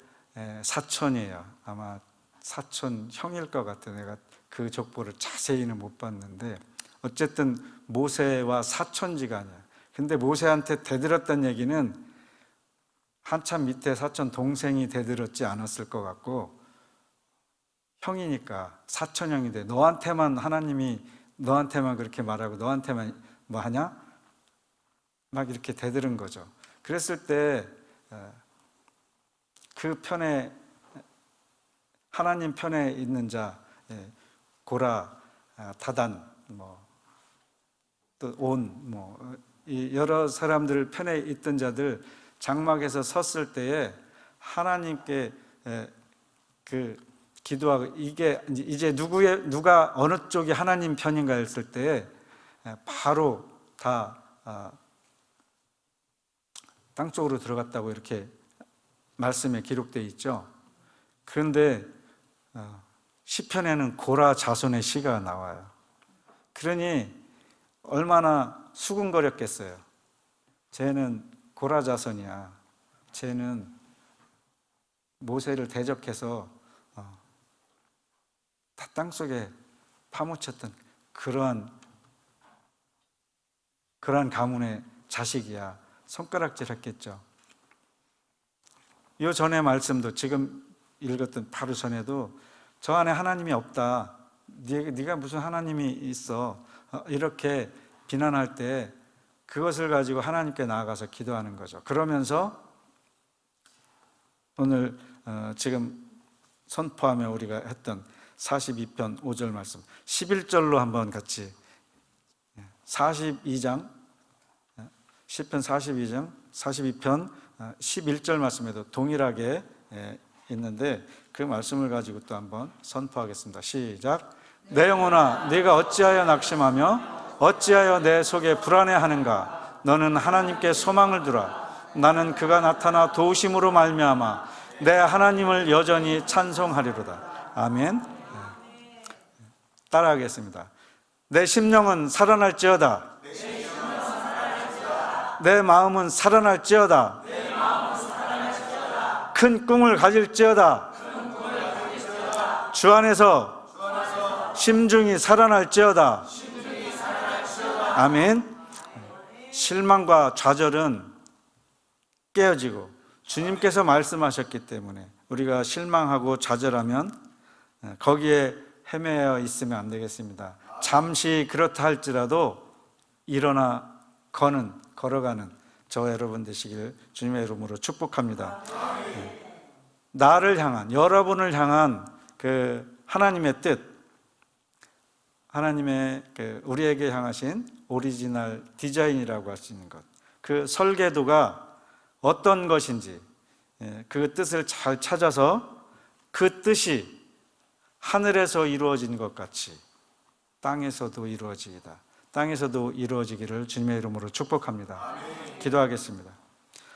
사촌이에요. 아마 사촌 형일 것 같아요. 내가 그 족보를 자세히는 못 봤는데 어쨌든 모세와 사촌지간이야. 근데 모세한테 대들었던 얘기는 한참 밑에 사촌 동생이 대들었지 않았을 것 같고, 형이니까 사촌형인데 너한테만 하나님이 너한테만 그렇게 말하고 너한테만 뭐 하냐? 막 이렇게 대들은 거죠. 그랬을 때 그 편에 하나님 편에 있는 자 고라, 다단, 또 온, 여러 사람들 편에 있던 자들 장막에서 섰을 때에 하나님께 그 기도하고 이게 이제 누가 어느 쪽이 하나님 편인가 했을 때 바로 다 땅 쪽으로 들어갔다고 이렇게 말씀에 기록되어 있죠. 그런데 시편에는 고라 자손의 시가 나와요. 그러니 얼마나 수군거렸겠어요. 쟤는 고라 자손이야. 쟤는 모세를 대적해서 다 땅속에 파묻혔던 그러한 가문의 자식이야. 손가락질했겠죠. 이 전에 말씀도 지금 읽었던 바로 전에도 저 안에 하나님이 없다. 네가 무슨 하나님이 있어. 이렇게 비난할 때 그것을 가지고 하나님께 나아가서 기도하는 거죠. 그러면서 오늘 지금 선포하며 우리가 했던 42편 5절 말씀 11절로 한번 같이 42장 시편 42편 11절 말씀에도 동일하게 있는데 그 말씀을 가지고 또 한번 선포하겠습니다. 시작. 내 영혼아 네가 어찌하여 낙심하며 어찌하여 내 속에 불안해하는가. 너는 하나님께 소망을 두라. 나는 그가 나타나 도우심으로 말미암아 내 하나님을 여전히 찬송하리로다. 아멘. 따라하겠습니다. 내 심령은 살아날지어다. 내 마음은 살아날지어다. 큰 꿈을 가질지어다. 주 안에서 심중이 살아날지어다. 아멘. 실망과 좌절은 깨어지고 주님께서 말씀하셨기 때문에 우리가 실망하고 좌절하면 거기에 헤매어 있으면 안 되겠습니다. 잠시 그렇다 할지라도 일어나 걸어가는 저와 여러분 되시길 주님의 이름으로 축복합니다. 나를 향한, 여러분을 향한 그 하나님의 뜻, 하나님의 우리에게 향하신 오리지널 디자인이라고 할 수 있는 것, 그 설계도가 어떤 것인지 그 뜻을 잘 찾아서 그 뜻이 하늘에서 이루어진 것 같이 땅에서도 이루어지기를 주님의 이름으로 축복합니다. 기도하겠습니다.